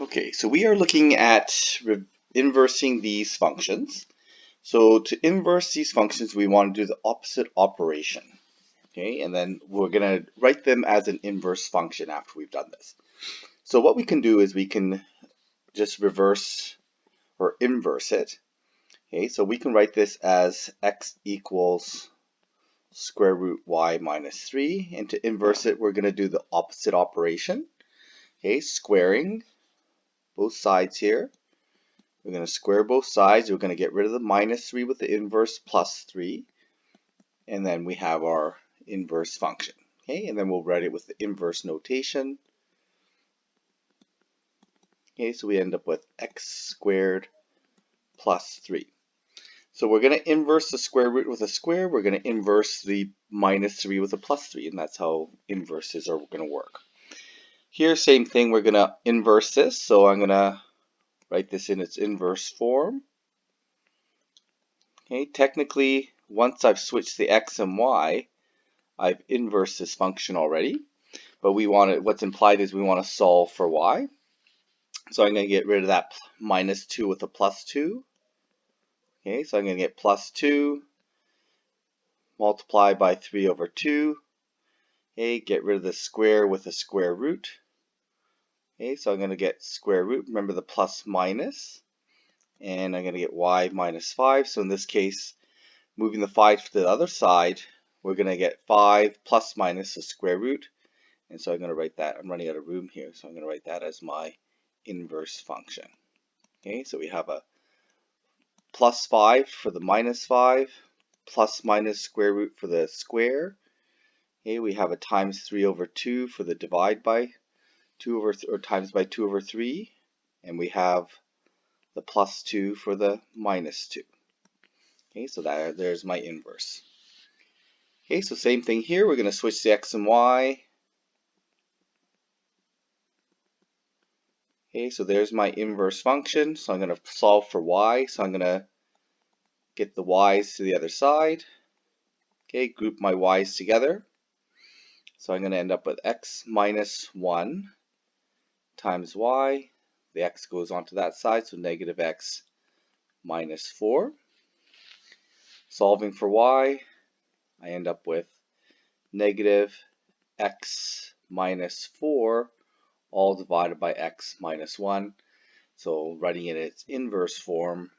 Okay, so we are looking at inversing these functions. So to inverse these functions, we want to do the opposite operation. Okay, and then we're going to write them as an inverse function after we've done this. So what we can do is we can just reverse or inverse it. Okay, so we can write this as x equals square root y minus 3. And to inverse it, we're going to do the opposite operation. Okay, squaring both sides here. We're going to square both sides. We're going to get rid of the minus 3 with the inverse plus 3. And then we have our inverse function. Okay, and then we'll write it with the inverse notation. Okay, so we end up with x squared plus 3. So we're going to inverse the square root with a square. We're going to inverse the minus 3 with a plus 3. And that's how inverses are going to work. Here, same thing. We're going to inverse this. So I'm going to write this in its inverse form. Okay, technically, once I've switched the x and y, I've inversed this function already. But we want it, what's implied is we want to solve for y. So I'm going to get rid of that minus 2 with a plus 2. Okay, so I'm going to get plus 2 multiplied by 3 over 2. Okay, get rid of the square with a square root. Okay, so I'm going to get square root. Remember the plus minus. And I'm going to get y minus 5. So in this case, moving the 5 to the other side, we're going to get 5 plus minus the square root. And so I'm going to write that. I'm running out of room here, so I'm going to write that as my inverse function. Okay, so we have a plus 5 for the minus 5, plus minus square root for the square. Okay, we have a times 3 over 2 for the divide by 2 over, or times by 2 over 3. And we have the plus 2 for the minus 2. Okay, so there's my inverse. Okay, so same thing here. We're going to switch the x and y. Okay, so there's my inverse function. So I'm going to solve for y. So I'm going to get the y's to the other side. Okay, group my y's together. So I'm going to end up with x minus 1 times y. The x goes onto that side, so negative x minus 4. Solving for y, I end up with negative x minus 4 all divided by x minus 1. So writing it in its inverse form,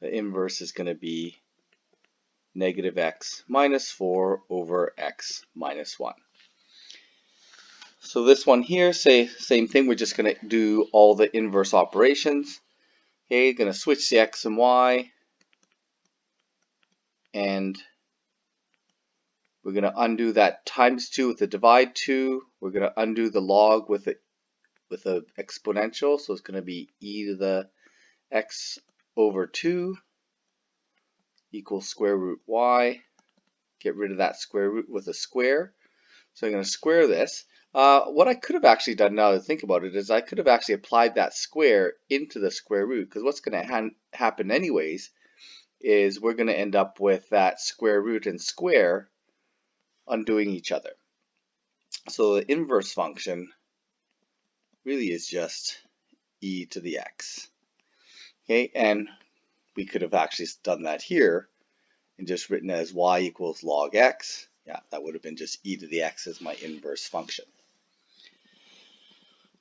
the inverse is going to be negative x minus 4 over x minus 1. So this one here, same thing, we're just going to do all the inverse operations. Okay, going to switch the x and y, and we're going to undo that times 2 with the divide 2. We're going to undo the log with the exponential, so it's going to be e to the x over 2 equals square root y. Get rid of that square root with a square. So I'm going to square this. What I could have actually done, now to think about it, is I could have actually applied that square into the square root, because what's going to happen anyways is we're going to end up with that square root and square undoing each other. So the inverse function really is just e to the x. Okay, and we could have actually done that here and just written as y equals log x. Yeah, that would have been just e to the x as my inverse function.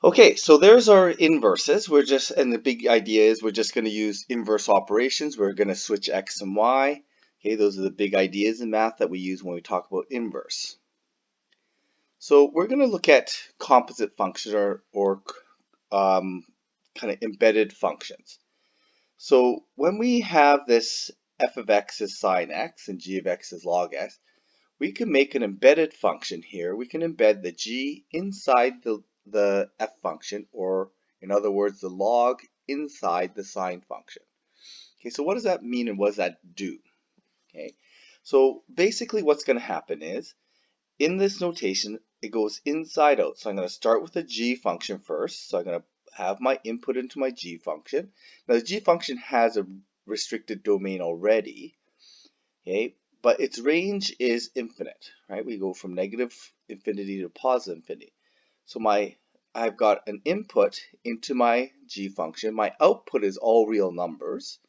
Okay, so there's our inverses. And the big idea is we're just going to use inverse operations. We're going to switch x and y. Okay, those are the big ideas in math that we use when we talk about inverse. So we're going to look at composite functions or kind of embedded functions. So when we have this f of x is sine x and g of x is log x, we can make an embedded function here. We can embed the g inside the f function, or in other words, the log inside the sine function. Okay, so what does that mean and what does that do? Okay, so basically what's going to happen is, in this notation, it goes inside out. So I'm going to start with the g function first. So I'm going to have my input into my g function. Now the g function has a restricted domain already, okay, but its range is infinite, right? We go from negative infinity to positive infinity. So my I've got an input into my g function. My output is all real numbers,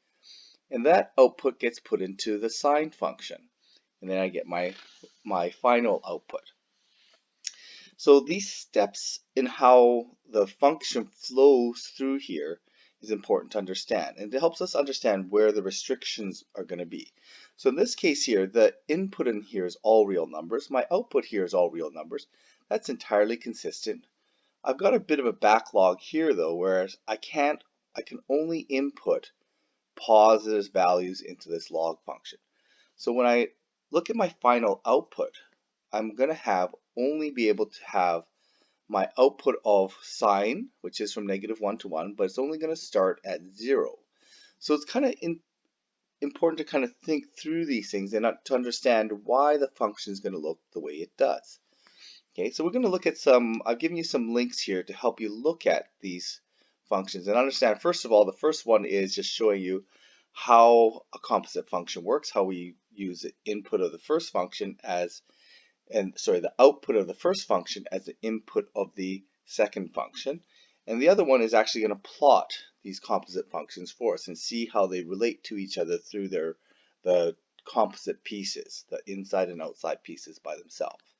and that output gets put into the sine function, and then I get my final output. So these steps in how the function flows through here is important to understand, and it helps us understand where the restrictions are going to be. So in this case here, the input in here is all real numbers. My output here is all real numbers. That's entirely consistent. I've got a bit of a backlog here though, whereas I can only input positive values into this log function. So when I look at my final output, I'm going to only be able to have my output of sine, which is from -1 to 1, but it's only going to start at 0. So it's kind of important to kind of think through these things and to understand why the function is going to look the way it does. Okay, so we're going to look at I've given you some links here to help you look at these functions and understand, first of all, the first one is just showing you how a composite function works, how we use the input of the first function the output of the first function as the input of the second function. And the other one is actually going to plot these composite functions for us and see how they relate to each other through the composite pieces, the inside and outside pieces by themselves.